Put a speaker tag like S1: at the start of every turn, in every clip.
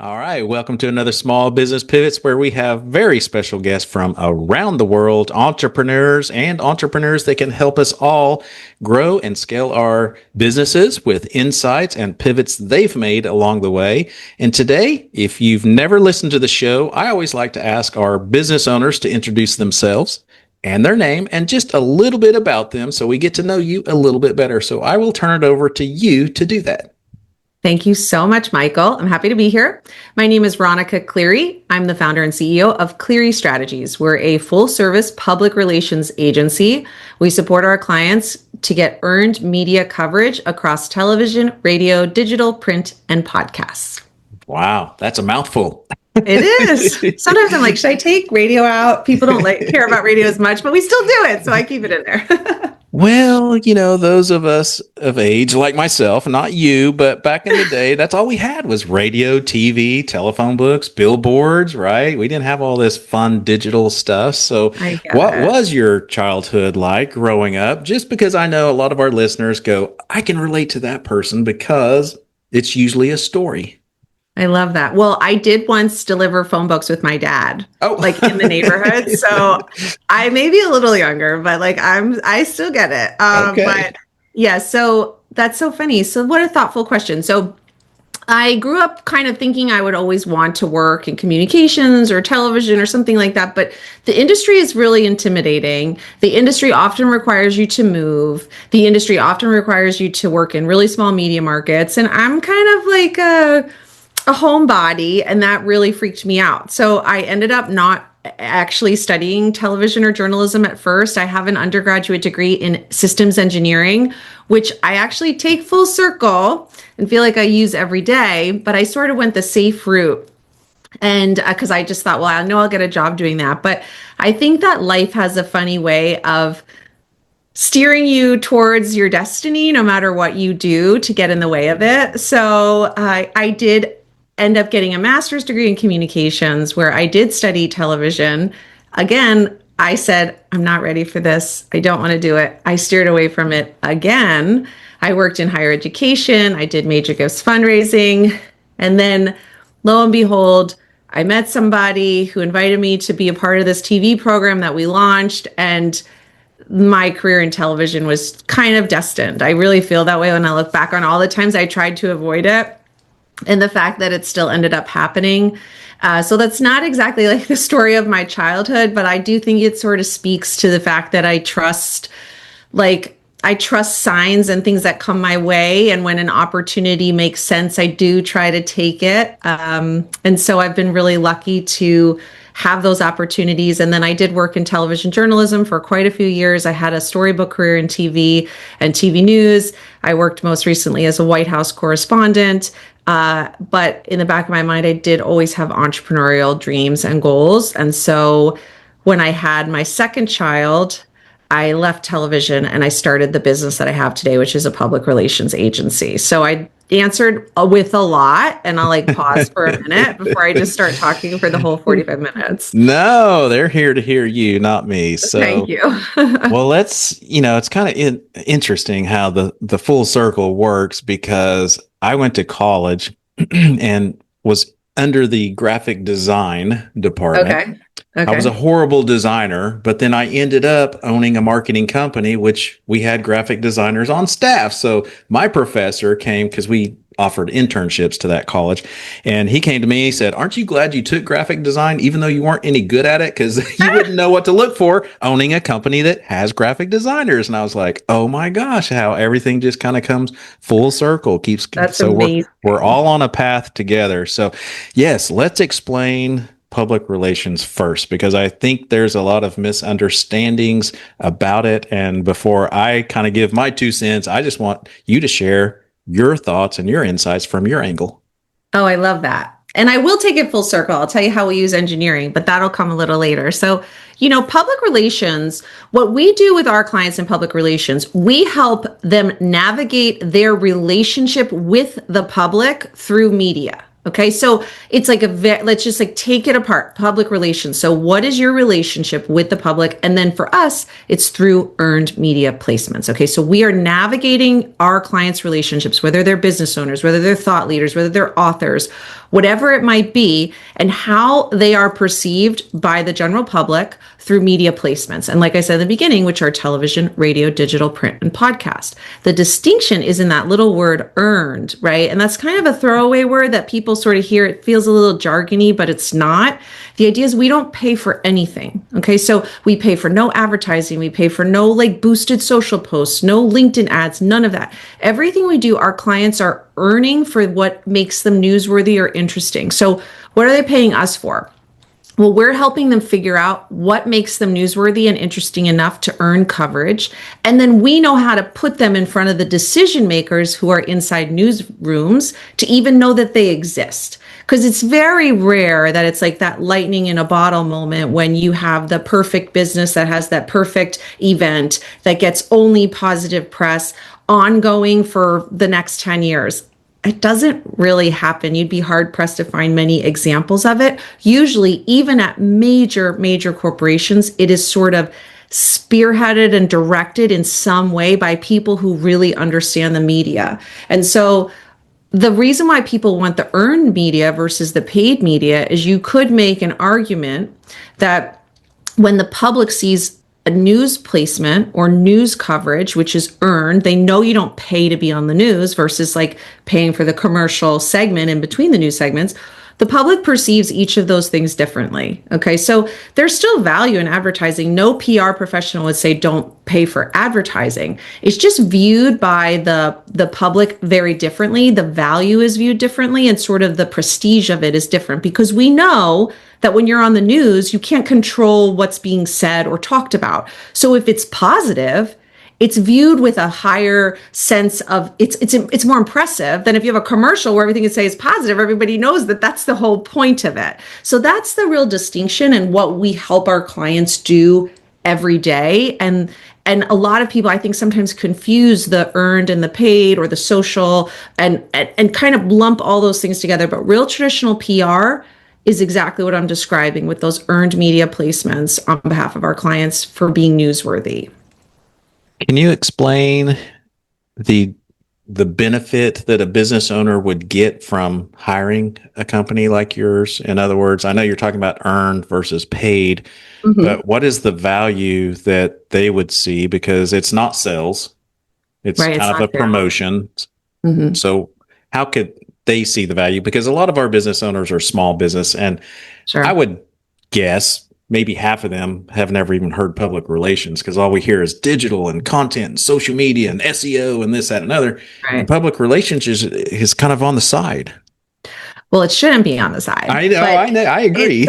S1: All right, welcome to another Small Business Pivots where we have very special guests from around the world, entrepreneurs that can help us all grow and scale our businesses with insights and pivots they've made along the way. And today, if you've never listened to the show, I always like to ask our business owners to introduce themselves and their name and just a little bit about them so we get to know you a little bit better. So I will turn it over to you to do that.
S2: Thank you so much, Michael. I'm happy to be here. My name is Ronica Cleary. I'm the founder and CEO of Cleary Strategies. We're a full-service public relations agency. We support our clients to get earned media coverage across television, radio, digital, print, and podcasts.
S1: Wow, that's a mouthful.
S2: It is. Sometimes I'm like, should I take radio out? People don't care about radio as much, but we still do it, so I keep it in there.
S1: Well, those of us of age like myself, not you, but back in the day, that's all we had was radio, TV, telephone books, billboards, right? We didn't have all this fun digital stuff. So what was your childhood like growing up? Just because I know a lot of our listeners go, I can relate to that person because it's usually a story.
S2: I love that. Well, I did once deliver phone books with my dad, like in the neighborhood. So I may be a little younger, but I still get it.
S1: Okay.
S2: But yeah, so that's so funny. So what a thoughtful question. So I grew up kind of thinking I would always want to work in communications or television or something like that. But the industry is really intimidating. The industry often requires you to move. The industry often requires you to work in really small media markets. And I'm kind of like a homebody, and that really freaked me out. So I ended up not actually studying television or journalism at first. I have an undergraduate degree in systems engineering, which I actually take full circle and feel like I use every day, but I sort of went the safe route. And because I just thought, well, I know I'll get a job doing that. But I think that life has a funny way of steering you towards your destiny, no matter what you do to get in the way of it. So I did end up getting a master's degree in communications where I did study television. Again, I said, I'm not ready for this. I don't want to do it. I steered away from it again. I worked in higher education. I did major gifts fundraising. And then lo and behold, I met somebody who invited me to be a part of this TV program that we launched. And my career in television was kind of destined. I really feel that way when I look back on all the times I tried to avoid it. And the fact that it still ended up happening. So that's not exactly like the story of my childhood, but I do think it sort of speaks to the fact that I trust signs and things that come my way. And when an opportunity makes sense, I do try to take it. And so I've been really lucky to have those opportunities. And then I did work in television journalism for quite a few years. I had a storybook career in TV and TV news. I worked most recently as a White House correspondent. But in the back of my mind, I did always have entrepreneurial dreams and goals. And so when I had my second child, I left television and I started the business that I have today, which is a public relations agency. So I answered with a lot, and I'll pause for a minute before I just start talking for the whole 45 minutes.
S1: No, they're here to hear you, not me. So
S2: thank you.
S1: Well, it's kind of interesting how the full circle works because I went to college and was under the graphic design department.
S2: Okay.
S1: I was a horrible designer, but then I ended up owning a marketing company, which we had graphic designers on staff. So my professor came because we offered internships to that college. And he came to me, he said, aren't you glad you took graphic design, even though you weren't any good at it? Because you wouldn't know what to look for owning a company that has graphic designers. And I was like, oh my gosh, how everything just kind of comes full circle.
S2: That's amazing.
S1: We're all on a path together. So yes, let's explain public relations first, because I think there's a lot of misunderstandings about it. And before I kind of give my 2 cents, I just want you to share your thoughts and your insights from your angle.
S2: Oh, I love that. And I will take it full circle. I'll tell you how we use engineering, but that'll come a little later. So, public relations, what we do with our clients in public relations, we help them navigate their relationship with the public through media. Okay, so it's like let's just take it apart. Public relations. So what is your relationship with the public? And then for us, it's through earned media placements. Okay, so we are navigating our clients' relationships, whether they're business owners, whether they're thought leaders, whether they're authors, whatever it might be, and how they are perceived by the general public through media placements. And like I said in the beginning, which are television, radio, digital, print, and podcast. The distinction is in that little word earned, right? And that's kind of a throwaway word that people sort of hear. It feels a little jargony, but it's not. The idea is we don't pay for anything. Okay. So we pay for no advertising. We pay for no like boosted social posts, no LinkedIn ads, none of that. Everything we do, our clients are earning for what makes them newsworthy or interesting. So what are they paying us for? Well, we're helping them figure out what makes them newsworthy and interesting enough to earn coverage. And then we know how to put them in front of the decision makers who are inside newsrooms to even know that they exist. Because it's very rare that it's like that lightning in a bottle moment when you have the perfect business that has that perfect event that gets only positive press ongoing for the next 10 years. It doesn't really happen. You'd be hard pressed to find many examples of it. Usually, even at major corporations, it is sort of spearheaded and directed in some way by people who really understand the media. And so the reason why people want the earned media versus the paid media is you could make an argument that when the public sees a news placement or news coverage, which is earned, they know you don't pay to be on the news versus like paying for the commercial segment in between the news segments. The public perceives each of those things differently. Okay, so there's still value in advertising. No PR professional would say don't pay for advertising. It's just viewed by the public very differently. The value is viewed differently, and sort of the prestige of it is different because we know that when you're on the news, you can't control what's being said or talked about. So if it's positive, it's viewed with a higher sense of it's more impressive than if you have a commercial where everything you say is positive. Everybody knows that that's the whole point of it. So that's the real distinction and what we help our clients do every day. And a lot of people, I think, sometimes confuse the earned and the paid or the social and kind of lump all those things together. But real traditional PR is exactly what I'm describing with those earned media placements on behalf of our clients for being newsworthy.
S1: Can you explain the benefit that a business owner would get from hiring a company like yours? In other words, I know you're talking about earned versus paid, but what is the value that they would see? Because it's not sales, it's
S2: Right,
S1: kind of a promotion. So how could they see the value? Because a lot of our business owners are small business, and
S2: Sure.
S1: I would guess maybe half of them have never even heard public relations because all we hear is digital and content and social media and SEO and this, that, and another.
S2: Right.
S1: And public relations is kind of on the side.
S2: Well, it shouldn't be on the side.
S1: I know, I agree.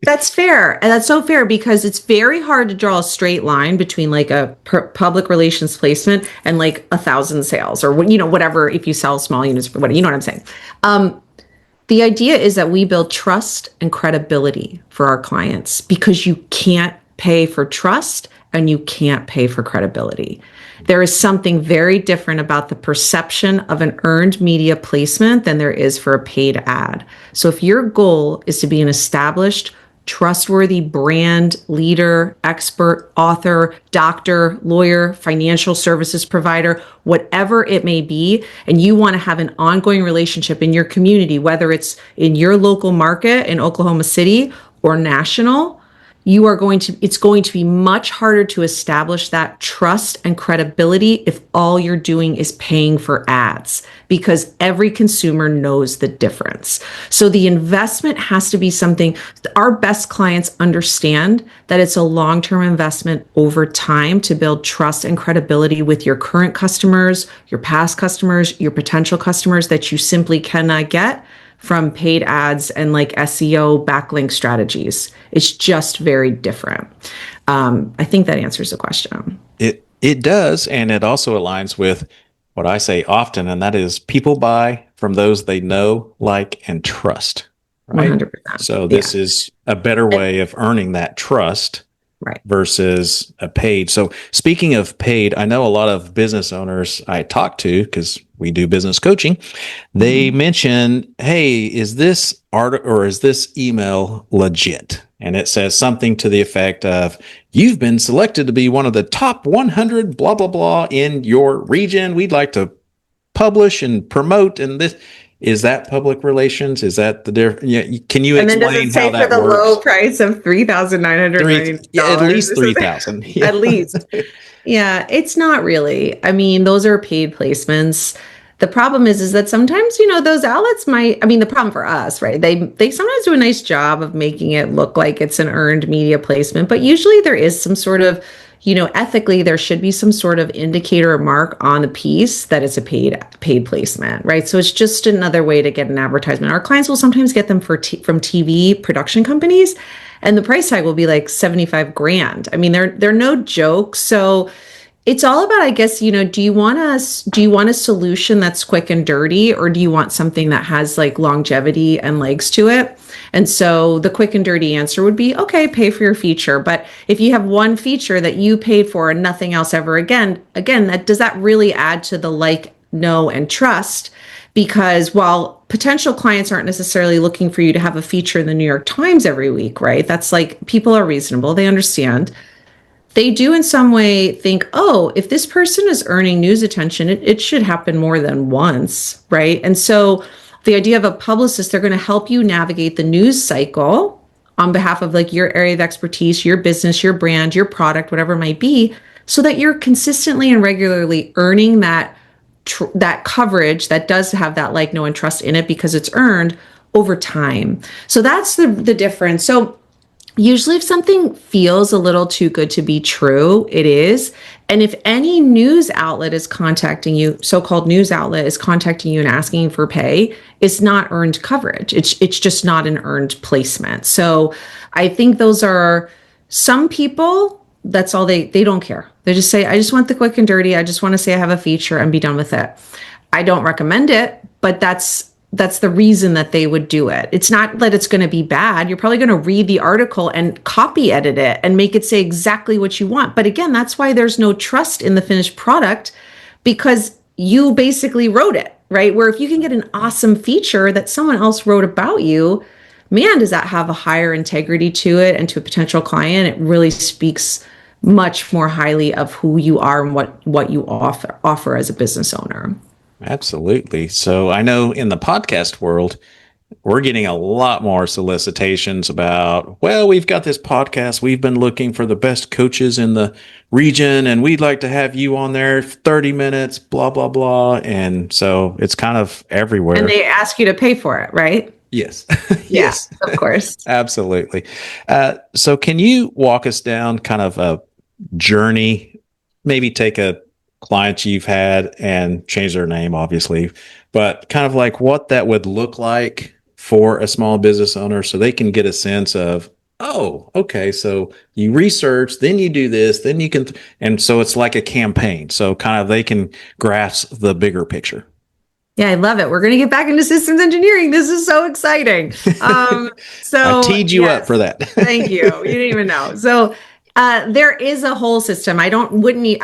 S2: That's fair. And that's so fair because it's very hard to draw a straight line between like a public relations placement and like 1,000 sales or, whatever, if you sell small units, whatever, you know what I'm saying? The idea is that we build trust and credibility for our clients because you can't pay for trust and you can't pay for credibility. There is something very different about the perception of an earned media placement than there is for a paid ad. So if your goal is to be an established, trustworthy brand, leader, expert, author, doctor, lawyer, financial services provider, whatever it may be, and you want to have an ongoing relationship in your community, whether it's in your local market in Oklahoma City or national, it's going to be much harder to establish that trust and credibility if all you're doing is paying for ads, because every consumer knows the difference. So the investment has to be something our best clients understand, that it's a long-term investment over time to build trust and credibility with your current customers, your past customers, your potential customers that you simply cannot get from paid ads and like SEO backlink strategies. It's just very different. I think that answers the question.
S1: It does, and it also aligns with what I say often, and that is people buy from those they know, like, and trust. Right?
S2: 100%.
S1: So this is a better way of earning that trust.
S2: Right.
S1: Versus a paid. So speaking of paid, I know a lot of business owners I talk to, because we do business coaching, they mention, hey, is this art or is this email legit? And it says something to the effect of, you've been selected to be one of the top 100 blah, blah, blah in your region. We'd like to publish and promote and this. Is that public relations? Is that the difference? Yeah, can you
S2: And then does it
S1: explain how
S2: say for
S1: that
S2: the low
S1: works?
S2: price of
S1: Three, yeah, at
S2: $3,999
S1: least
S2: or something?
S1: 3,000. Yeah.
S2: At least. Yeah, it's not really. I mean, those are paid placements. The problem is that sometimes, those outlets might, I mean, the problem for us, right? They sometimes do a nice job of making it look like it's an earned media placement, but usually there is some sort of, ethically there should be some sort of indicator or mark on the piece that it's a paid placement, right? So it's just another way to get an advertisement. Our clients will sometimes get them from TV production companies, and the price tag will be like 75 grand. I mean, they're no joke. So it's all about, I guess, do you want a solution that's quick and dirty, or do you want something that has like longevity and legs to it? And so the quick and dirty answer would be, okay, pay for your feature. But if you have one feature that you paid for and nothing else ever again, does that really add to the like, know, and trust? Because while potential clients aren't necessarily looking for you to have a feature in the New York Times every week, right? That's like, people are reasonable. They understand. They do in some way think, oh, if this person is earning news attention, it should happen more than once, right? And so the idea of a publicist, they're going to help you navigate the news cycle on behalf of like your area of expertise, your business, your brand, your product, whatever it might be, so that you're consistently and regularly earning that coverage that does have that like, know, and trust in it because it's earned over time. So that's the difference. So usually if something feels a little too good to be true, it is. And if any news outlet is contacting you, so-called news outlet is contacting you and asking for pay, it's not earned coverage. It's just not an earned placement. So I think those are some people, that's all they don't care. They just say, I just want the quick and dirty. I just want to say I have a feature and be done with it. I don't recommend it, but that's the reason that they would do it. It's not that it's going to be bad. You're probably going to read the article and copy edit it and make it say exactly what you want. But again, that's why there's no trust in the finished product, because you basically wrote it, right? Where if you can get an awesome feature that someone else wrote about you, man, does that have a higher integrity to it and to a potential client? It really speaks much more highly of who you are and what you offer as a business owner.
S1: Absolutely. So I know in the podcast world, we're getting a lot more solicitations about, well, we've got this podcast. We've been looking for the best coaches in the region, and we'd like to have you on there 30 minutes, blah, blah, blah. And so it's kind of everywhere.
S2: And they ask you to pay for it, right?
S1: Yes.
S2: Yes, of course.
S1: Absolutely. So can you walk us down kind of a journey, maybe take a client you've had and change their name, obviously, but kind of like what that would look like for a small business owner so they can get a sense of, oh, okay, so you research, then you do this, then you can, and so it's like a campaign. So kind of they can grasp the bigger picture.
S2: Yeah, I love it. We're going to get back into systems engineering. This is so exciting. So
S1: I teed you up for that.
S2: Thank you. You didn't even know. So there is a whole system. I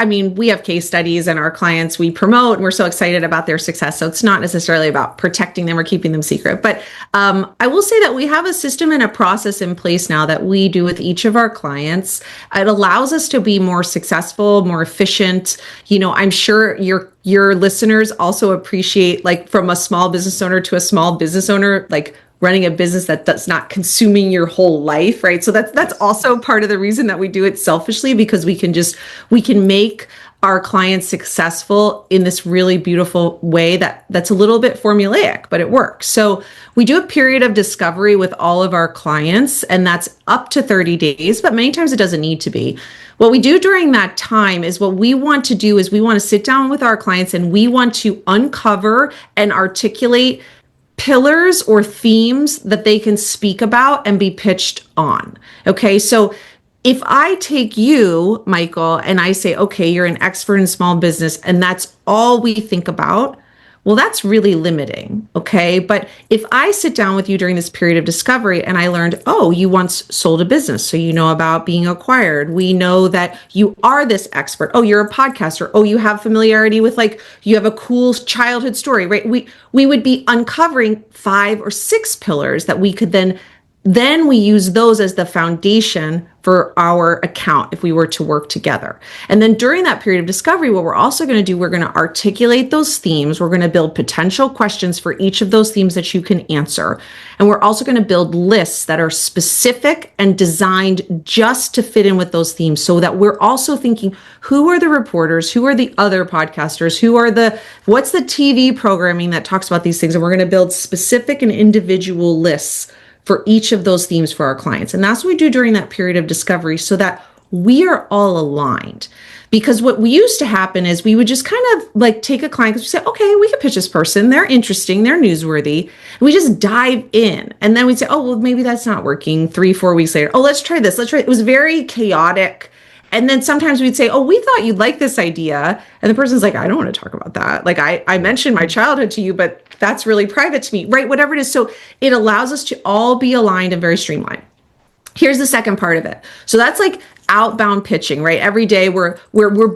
S2: mean, we have case studies and our clients we promote and we're so excited about their success. So it's not necessarily about protecting them or keeping them secret. But I will say that we have a system and a process in place now that we do with each of our clients. It allows us to be more successful, more efficient. I'm sure your listeners also appreciate, like, from a small business owner to a small business owner, like running a business that's not consuming your whole life, right? So that's also part of the reason that we do it selfishly, because we can make our clients successful in this really beautiful way that's a little bit formulaic, but it works. So we do a period of discovery with all of our clients, and that's up to 30 days, but many times it doesn't need to be. What we do during that time is what we want to do is we want to sit down with our clients and we want to uncover and articulate pillars or themes that they can speak about and be pitched on. Okay, so if I take you, Michael, and I say, okay, you're an expert in small business, and that's all we think about, well, that's really limiting. Okay, but if I sit down with you during this period of discovery and I learned, oh, you once sold a business, so you know about being acquired. We know that you are this expert. Oh, you're a podcaster. Oh, you have familiarity with, like, you have a cool childhood story, right? We would be uncovering 5 or 6 pillars that we could then then we use those as the foundation for our account if we were to work together. And then during that period of discovery, what we're also going to do, we're going to articulate those themes. We're going to build potential questions for each of those themes that you can answer. And we're also going to build lists that are specific and designed just to fit in with those themes, so that we're also thinking, who are the reporters? Who are the other podcasters? What's the TV programming that talks about these things? And we're going to build specific and individual lists for each of those themes for our clients. And that's what we do during that period of discovery, so that we are all aligned. Because what we used to happen is we would just kind of like take a client, because we say, okay, we can pitch this person. They're interesting. They're newsworthy. And we just dive in. And then we'd say, oh, well, maybe that's not working. 3-4 weeks later, oh, let's try this. Let's try it. It was very chaotic. And then sometimes we'd say, oh, we thought you'd like this idea. And the person's like, I don't want to talk about that. Like I mentioned my childhood to you, but that's really private to me, right? Whatever it is. So it allows us to all be aligned and very streamlined. Here's the second part of it. So that's like outbound pitching, right? Every day we're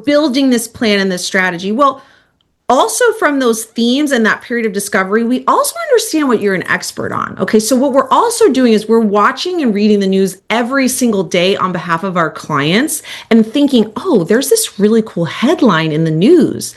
S2: building this plan and this strategy. Well, also from those themes and that period of discovery, we also understand what you're an expert on. Okay, so what we're also doing is we're watching and reading the news every single day on behalf of our clients and thinking, oh, there's this really cool headline in the news.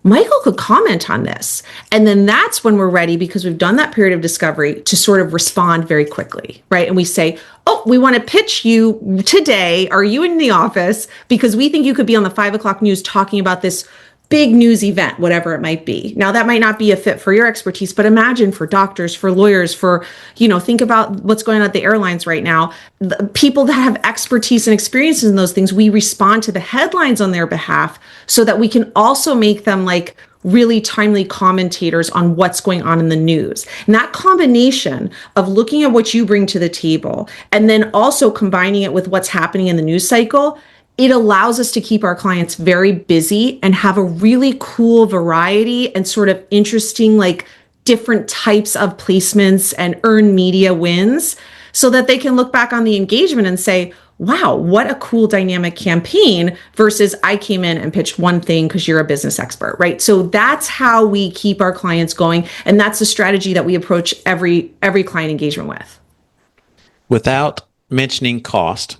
S2: Michael could comment on this. And then that's when we're ready, because we've done that period of discovery, to sort of respond very quickly, right? And we say, oh, we want to pitch you today. Are you in the office? Because we think you could be on the 5 o'clock news talking about this big news event, whatever it might be. Now, that might not be a fit for your expertise, but imagine for doctors, for lawyers, think about what's going on at the airlines right now. The people that have expertise and experiences in those things, we respond to the headlines on their behalf, so that we can also make them like really timely commentators on what's going on in the news. And that combination of looking at what you bring to the table and then also combining it with what's happening in the news cycle, it allows us to keep our clients very busy and have a really cool variety and sort of interesting, like different types of placements and earned media wins, so that they can look back on the engagement and say, wow, what a cool dynamic campaign, versus I came in and pitched one thing because you're a business expert, right? So that's how we keep our clients going. And that's the strategy that we approach every client engagement with.
S1: Without mentioning cost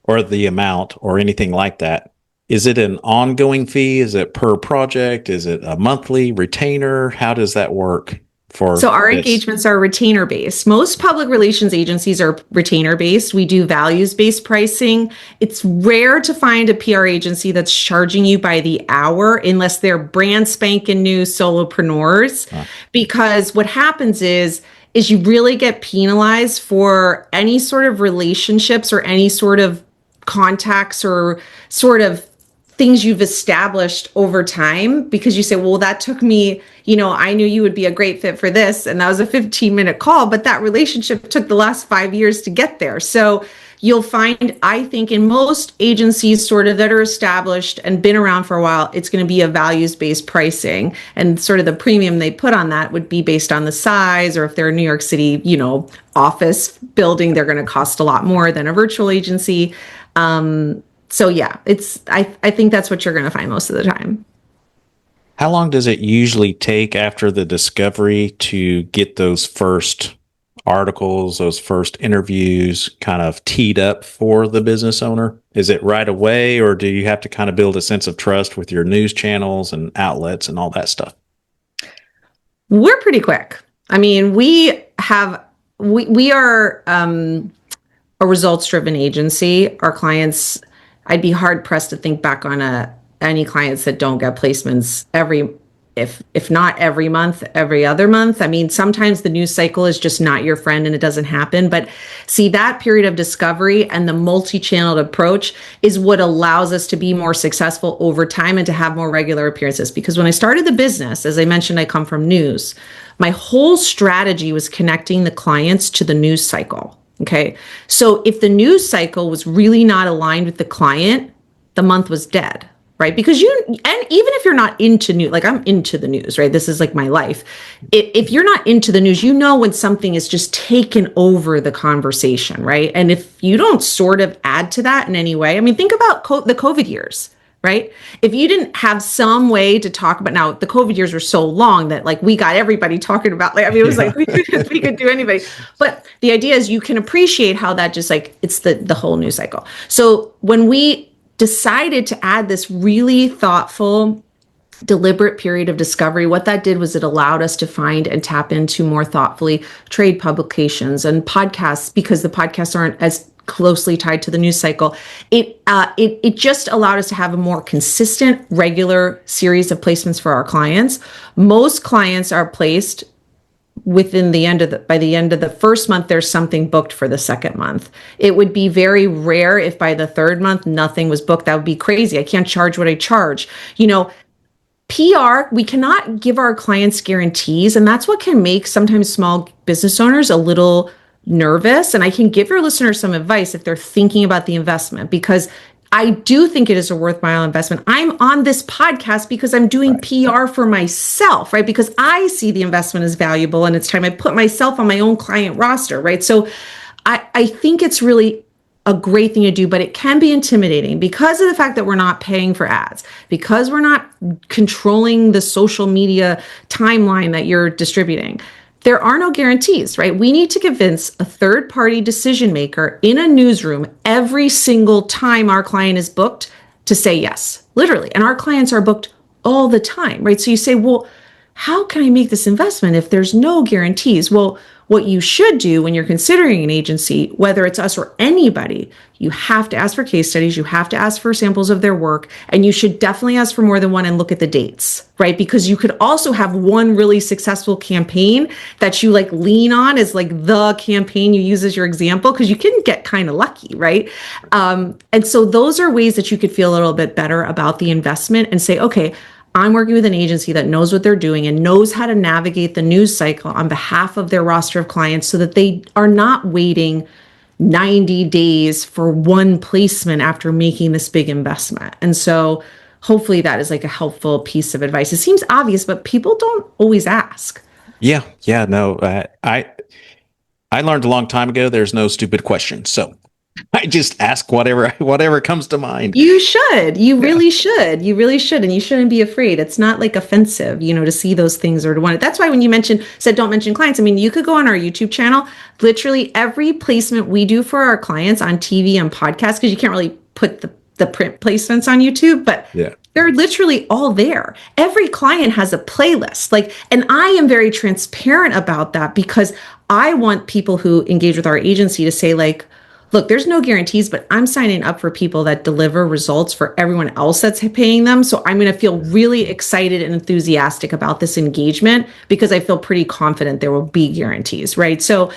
S1: or the amount or anything like that, is it an ongoing fee? Is it per project? Is it a monthly retainer? How does that work? So our engagements are retainer based. Most public relations agencies are retainer based. We do values based pricing. It's rare to find a PR agency that's charging you by the hour, unless they're brand spanking new solopreneurs. Because what happens is you really get penalized for any sort of relationships or any sort of contacts or sort of things you've established over time, because you say, well, that took me, I knew you would be a great fit for this. And that was a 15-minute call, but that relationship took the last 5 years to get there. So you'll find, I think, in most agencies sort of that are established and been around for a while, it's going to be a values-based pricing. And sort of the premium they put on that would be based on the size, or if they're a New York City, office building, they're going to cost a lot more than a virtual agency. So yeah, I think that's what you're going to find most of the time. How long does it usually take after the discovery to get those first articles, those first interviews kind of teed up for the business owner? Is it right away, or do you have to kind of build a sense of trust with your news channels and outlets and all that stuff? We're pretty quick. I mean, we are a results-driven agency. Our clients, I'd be hard pressed to think back on any clients that don't get placements if not every month, every other month. I mean, sometimes the news cycle is just not your friend and it doesn't happen. But see, that period of discovery and the multi-channeled approach is what allows us to be more successful over time and to have more regular appearances. Because when I started the business, as I mentioned, I come from news. My whole strategy was connecting the clients to the news cycle. Okay. So if the news cycle was really not aligned with the client, the month was dead, right? Because and even if you're not into news, like I'm into the news, right? This is like my life. If you're not into the news, when something is just taken over the conversation, right? And if you don't sort of add to that in any way, I mean, think about the COVID years,
S2: right? If you didn't have some way to talk about, now the COVID years were so long that like we got everybody talking about, like, I mean, it was like we could do anybody. But the idea is you can appreciate how that just like, it's the whole news cycle. So when we decided to add this really thoughtful, deliberate period of discovery, what that did was it allowed us to find and tap into more thoughtfully trade publications and podcasts, because the podcasts aren't as closely tied to the news cycle. It just allowed us to have a more consistent, regular series of placements for our clients. Most clients are placed within by the end of the first month, there's something booked for the second month. It would be very rare if by the third month nothing was booked. That would be crazy. I can't charge what I charge. PR, we cannot give our clients guarantees, and that's what can make sometimes small business owners a little nervous. And I can give your listeners some advice if they're thinking about the investment, because I do think it is a worthwhile investment. I'm on this podcast because I'm doing PR for myself, right? Because I see the investment as valuable and it's time I put myself on my own client roster, right? So I think it's really a great thing to do, but it can be intimidating because of the fact that we're not paying for ads, because we're not controlling the social media timeline that you're distributing. There are no guarantees, right? We need to convince a third-party decision maker in a newsroom every single time our client is booked to say yes, literally. And our clients are booked all the time, right? So you say, well, how can I make this investment if there's no guarantees? Well, what you should do when you're considering an agency, whether it's us or anybody, you have to ask for case studies, you have to ask for samples of their work, and you should definitely ask for more than one and look at the dates, right? Because you could also have one really successful campaign that you like lean on as like the campaign you use as your example, because you can get kind of lucky, right? And so those are ways that you could feel a little bit better about the investment and say, okay, I'm working with an agency that knows what they're doing and knows how to navigate the news cycle on behalf of their roster of clients so that they are not waiting 90 days for one placement after making this big investment. And so hopefully that is like a helpful piece of advice. It seems obvious, but people don't always ask.
S1: Yeah. No, I learned a long time ago, there's no stupid questions. So I just ask whatever comes to mind.
S2: You should. You really should. You really should. And you shouldn't be afraid. It's not like offensive, to see those things or to want it. That's why when you said don't mention clients, I mean, you could go on our YouTube channel. Literally every placement we do for our clients on TV and podcasts, because you can't really put the print placements on YouTube, but they're literally all there. Every client has a playlist. And I am very transparent about that because I want people who engage with our agency to say look, there's no guarantees, but I'm signing up for people that deliver results for everyone else that's paying them. So I'm going to feel really excited and enthusiastic about this engagement because I feel pretty confident there will be guarantees, right? So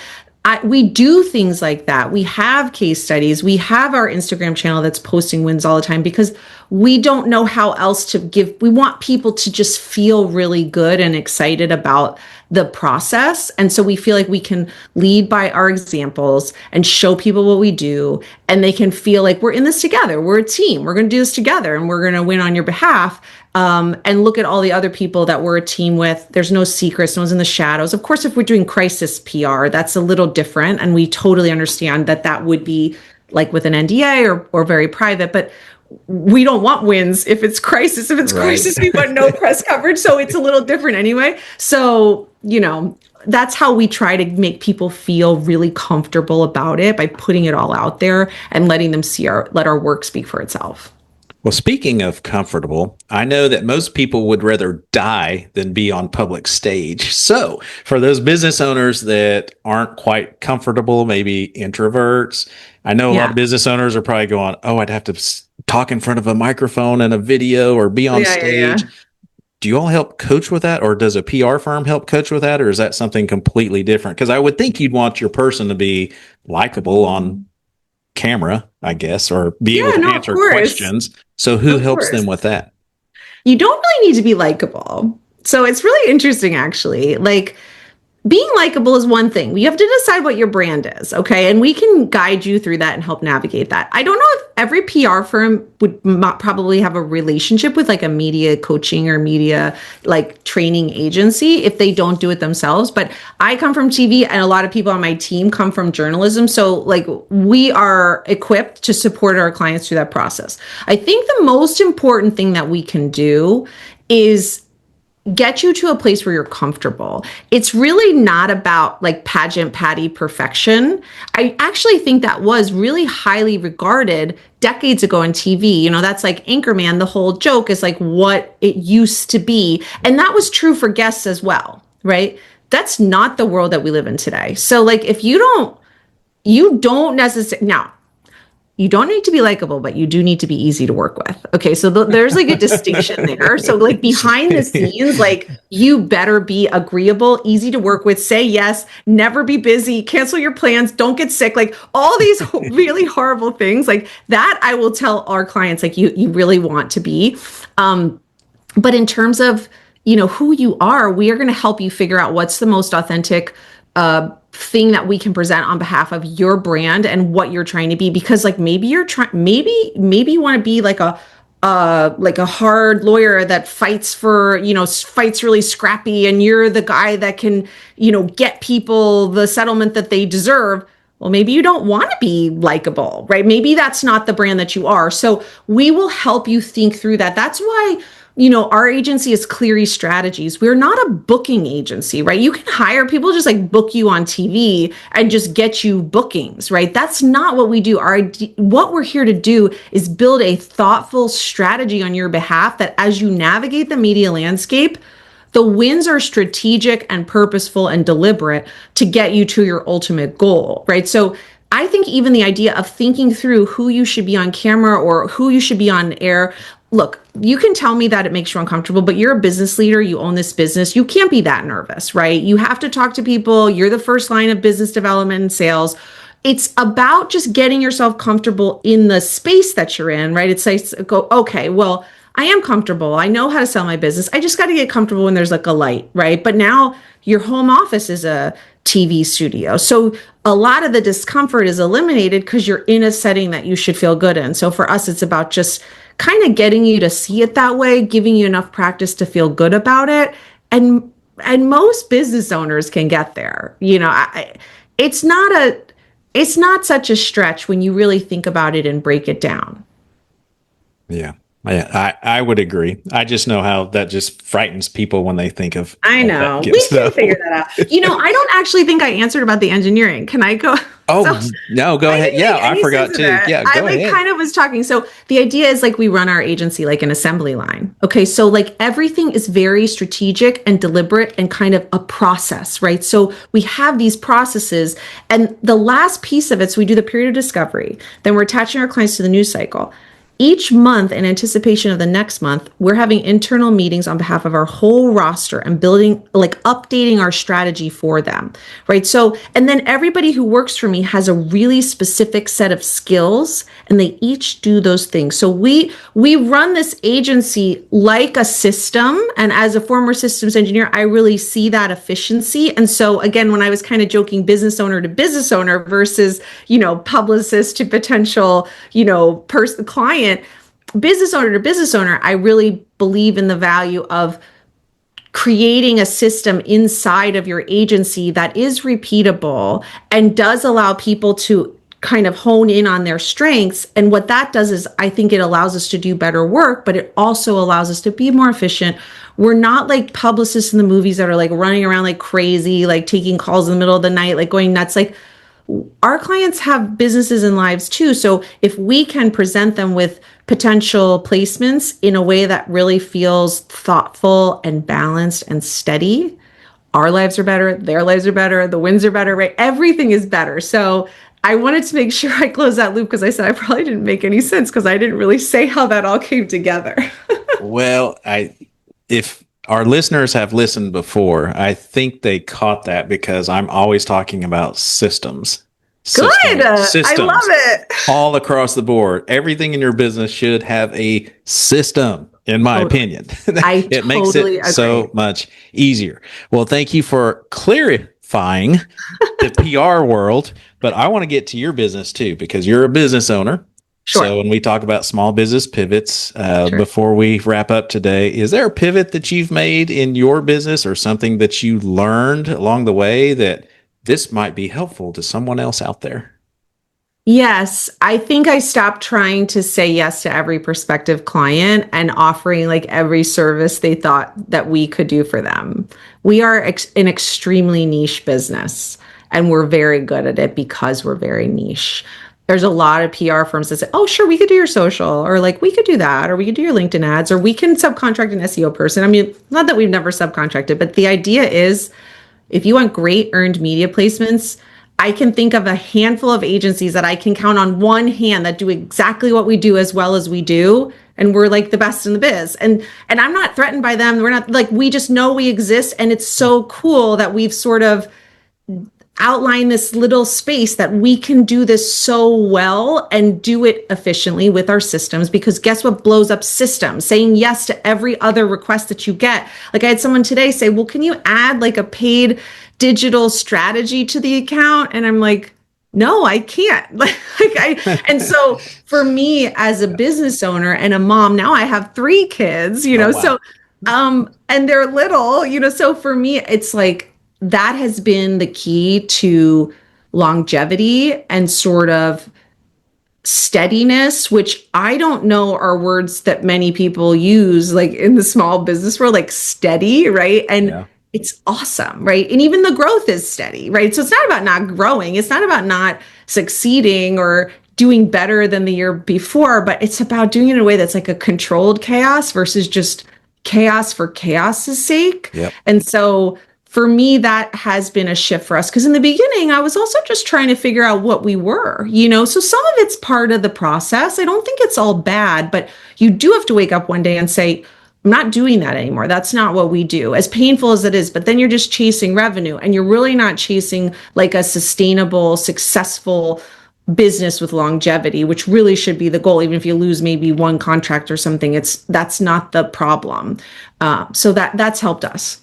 S2: we do things like that. We have case studies. We have our Instagram channel that's posting wins all the time because we don't know how else to give. We want people to just feel really good and excited about the process. And so we feel like we can lead by our examples and show people what we do. And they can feel like we're in this together. We're a team. We're going to do this together and we're going to win on your behalf. And look at all the other people that we're a team with. There's no secrets. No one's in the shadows. Of course, if we're doing crisis PR, that's a little different. And we totally understand that would be like with an NDA or very private. But we don't want wins if it's crisis. If it's crisis, we want no press coverage. So it's a little different anyway. So, that's how we try to make people feel really comfortable about it by putting it all out there and letting them let our work speak for itself.
S1: Well, speaking of comfortable, I know that most people would rather die than be on public stage. So for those business owners that aren't quite comfortable, maybe introverts, I know a lot of business owners are probably going, I'd have to talk in front of a microphone and a video or be on stage. Yeah. Do you all help coach with that, or does a PR firm help coach with that, or is that something completely different? Because I would think you'd want your person to be likable on camera, I guess, or be able to answer questions. So who helps them with that? You
S2: don't really need to be likable. So it's really interesting, actually. being likable is one thing. You have to decide what your brand is, okay? And we can guide you through that and help navigate that. I don't know if every PR firm would probably have a relationship with like a media coaching or media like training agency if they don't do it themselves. But I come from TV and a lot of people on my team come from journalism. So like we are equipped to support our clients through that process. I think the most important thing that we can do is get you to a place where you're comfortable. It's really not about like pageant patty perfection. I actually think that was really highly regarded decades ago on TV. You know, that's like Anchorman. The whole joke is like what it used to be. And that was true for guests as well, right? That's not the world that we live in today. So like if you don't necessarily, now, you don't need to be likable, but you do need to be easy to work with. Okay, so there's like a distinction there. So like behind the scenes, like you better be agreeable, easy to work with, say yes, never be busy, cancel your plans, don't get sick, like all these really horrible things like that. I will tell our clients like you really want to be. But in terms of, you know, who you are, we are going to help you figure out what's the most authentic thing that we can present on behalf of your brand and what you're trying to be, because like maybe you're trying, maybe you want to be like a hard lawyer that fights for, you know, fights really scrappy, and you're the guy that can, you know, get people the settlement that they deserve. Well, maybe you don't want to be likable, right? Maybe that's not the brand that you are. So we will help you think through that. That's why, you know, our agency is Cleary Strategies. We're not a booking agency, right? You can hire people, just like book you on TV and just get you bookings, right? That's not what we do. What we're here to do is build a thoughtful strategy on your behalf that as you navigate the media landscape, the wins are strategic and purposeful and deliberate to get you to your ultimate goal, right? So I think even the idea of thinking through who you should be on camera or who you should be on air. Look, you can tell me that it makes you uncomfortable, but you're a business leader. You own this business. You can't be that nervous, right? You have to talk to people. You're the first line of business development and sales. It's about just getting yourself comfortable in the space that you're in, right? It's like, go, okay, well, I am comfortable. I know how to sell my business. I just got to get comfortable when there's like a light, right? But now your home office is a TV studio. So a lot of the discomfort is eliminated because you're in a setting that you should feel good in. So for us, it's about just kind of getting you to see it that way, giving you enough practice to feel good about it. And most business owners can get there. You know, it's not such a stretch when you really think about it and break it down.
S1: Yeah. I would agree. I just know how that just frightens people when they think of.
S2: I know. We can figure that out. You know, I don't actually think I answered about the engineering. Can I go?
S1: Oh, no, go ahead. Yeah, I forgot to. Yeah, go ahead.
S2: I kind of was talking. So the idea is like we run our agency like an assembly line. Okay. So like everything is very strategic and deliberate and kind of a process, right? So we have these processes, and the last piece of it, so we do the period of discovery, then we're attaching our clients to the news cycle. Each month, in anticipation of the next month, we're having internal meetings on behalf of our whole roster and building, like updating our strategy for them, right? So, and then everybody who works for me has a really specific set of skills, and they each do those things. So we run this agency like a system. And as a former systems engineer, I really see that efficiency. And so again, when I was kind of joking business owner to business owner versus, you know, publicist to potential, you know, client, business owner to business owner, I really believe in the value of creating a system inside of your agency that is repeatable and does allow people to kind of hone in on their strengths. And what that does is I think it allows us to do better work, but it also allows us to be more efficient. We're not like publicists in the movies that are like running around like crazy, like taking calls in the middle of the night, like going nuts. Like our clients have businesses and lives too. So if we can present them with potential placements in a way that really feels thoughtful and balanced and steady, our lives are better, their lives are better, the wins are better, right? Everything is better. So I wanted to make sure I close that loop because I said I probably didn't make any sense because I didn't really say how that all came together.
S1: Well, if our listeners have listened before, I think they caught that because I'm always talking about systems.
S2: Good. Systems, I love it.
S1: All across the board. Everything in your business should have a system, in my opinion. It makes it so much easier. Well, thank you for demystifying the PR world, but I want to get to your business too, because you're a business owner.
S2: Sure.
S1: So when we talk about small business pivots,
S2: Sure.
S1: before we wrap up today, is there a pivot that you've made in your business or something that you learned along the way that this might be helpful to someone else out there?
S2: Yes, I think I stopped trying to say yes to every prospective client and offering like every service they thought that we could do for them. We are an extremely niche business and we're very good at it because we're very niche. There's a lot of PR firms that say, oh, sure, we could do your social, or like we could do that, or we could do your LinkedIn ads, or we can subcontract an SEO person. I mean, not that we've never subcontracted, but the idea is if you want great earned media placements, I can think of a handful of agencies that I can count on one hand that do exactly what we do as well as we do. And we're like the best in the biz. And I'm not threatened by them. We're not like, we just know we exist. And it's so cool that we've sort of outline this little space that we can do this so well and do it efficiently with our systems, because guess what blows up systems? Saying yes to every other request that you get. Like I had someone today say, well, can you add like a paid digital strategy to the account? And I'm like, no, I can't. And so for me as a business owner and a mom, now I have 3 kids,
S1: Oh, wow.
S2: so and they're little, so for me it's like that has been the key to longevity and sort of steadiness, which I don't know are words that many people use like in the small business world, like steady, right? And
S1: Yeah.
S2: it's awesome, right? And even the growth is steady, right? So it's not about not growing. It's not about not succeeding or doing better than the year before, but it's about doing it in a way that's like a controlled chaos versus just chaos for chaos's sake.
S1: Yep.
S2: And so for me, that has been a shift for us. Because in the beginning, I was also just trying to figure out what we were, So some of it's part of the process. I don't think it's all bad, but you do have to wake up one day and say, I'm not doing that anymore. That's not what we do, as painful as it is. But then you're just chasing revenue and you're really not chasing like a sustainable, successful business with longevity, which really should be the goal. Even if you lose maybe one contract or something, that's not the problem. So that's helped us.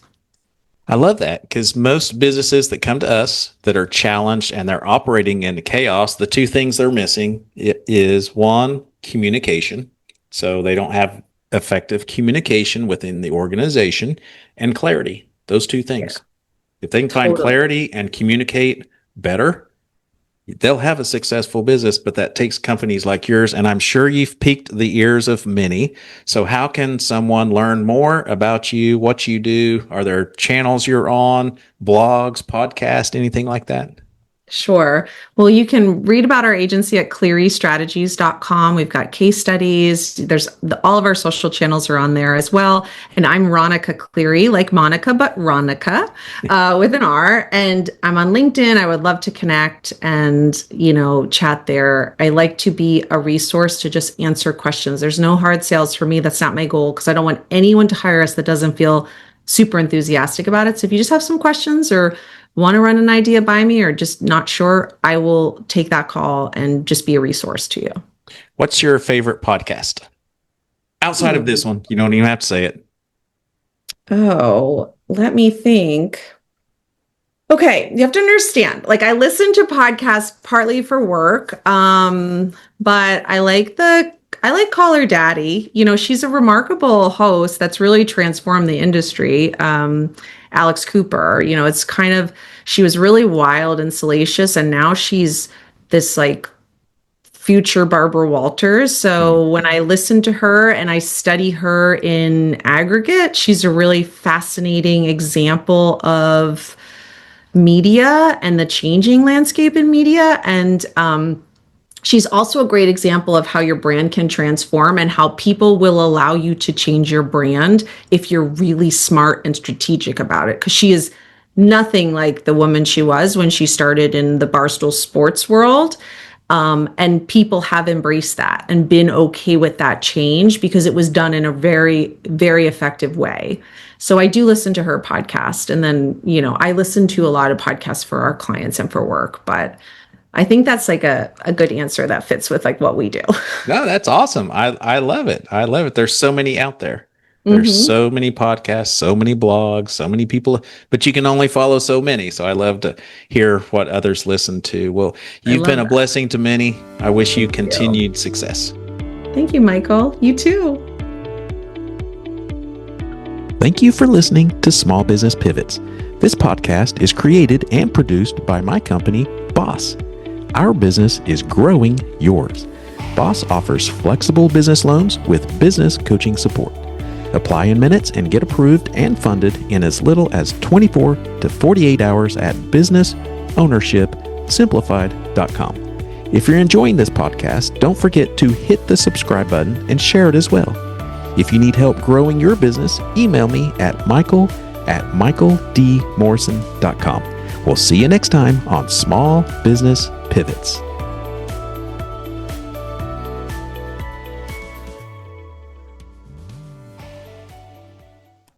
S1: I love that, because most businesses that come to us that are challenged and they're operating in chaos, the 2 things they're missing is one, communication. So they don't have effective communication within the organization, and clarity. Those 2 things. If they can find
S2: Totally.
S1: clarity and communicate better, they'll have a successful business, but that takes companies like yours. And I'm sure you've piqued the ears of many. So how can someone learn more about you, what you do? Are there channels you're on, blogs, podcast, anything like that?
S2: Sure. Well, you can read about our agency at clearystrategies.com. We've got case studies. All of our social channels are on there as well. And I'm Ronica Cleary, like Monica, but Ronica with an R. And I'm on LinkedIn. I would love to connect and, chat there. I like to be a resource to just answer questions. There's no hard sales for me. That's not my goal, because I don't want anyone to hire us that doesn't feel super enthusiastic about it. So if you just have some questions or want to run an idea by me or just not sure, I will take that call and just be a resource to you.
S1: What's your favorite podcast? Outside of this one, you don't even have to say it.
S2: Oh, let me think. Okay, you have to understand, like I listen to podcasts partly for work, but I like Call Her Daddy. She's a remarkable host that's really transformed the industry. Alex Cooper, it's kind of, she was really wild and salacious, and now she's this like future Barbara Walters. So when I listen to her and I study her in aggregate, she's a really fascinating example of media and the changing landscape in media. And she's also a great example of how your brand can transform and how people will allow you to change your brand if you're really smart and strategic about it. Because she is nothing like the woman she was when she started in the Barstool sports world. And people have embraced that and been okay with that change because it was done in a very, very effective way. So I do listen to her podcast. And then, I listen to a lot of podcasts for our clients and for work, but I think that's like a good answer that fits with like what we do.
S1: No, that's awesome. I love it. I love it. There's so many out there. There's so many podcasts, so many blogs, so many people, but you can only follow so many. So I love to hear what others listen to. Well, you've been a blessing to many. I wish you continued success.
S2: Thank you, Michael. You too.
S1: Thank you for listening to Small Business Pivots. This podcast is created and produced by my company, Boss. Our business is growing yours. Boss offers flexible business loans with business coaching support. Apply in minutes and get approved and funded in as little as 24 to 48 hours at businessownershipsimplified.com. If you're enjoying this podcast, don't forget to hit the subscribe button and share it as well. If you need help growing your business, email me at michael@michaeldmorrison.com. We'll see you next time on Small Business Pivots.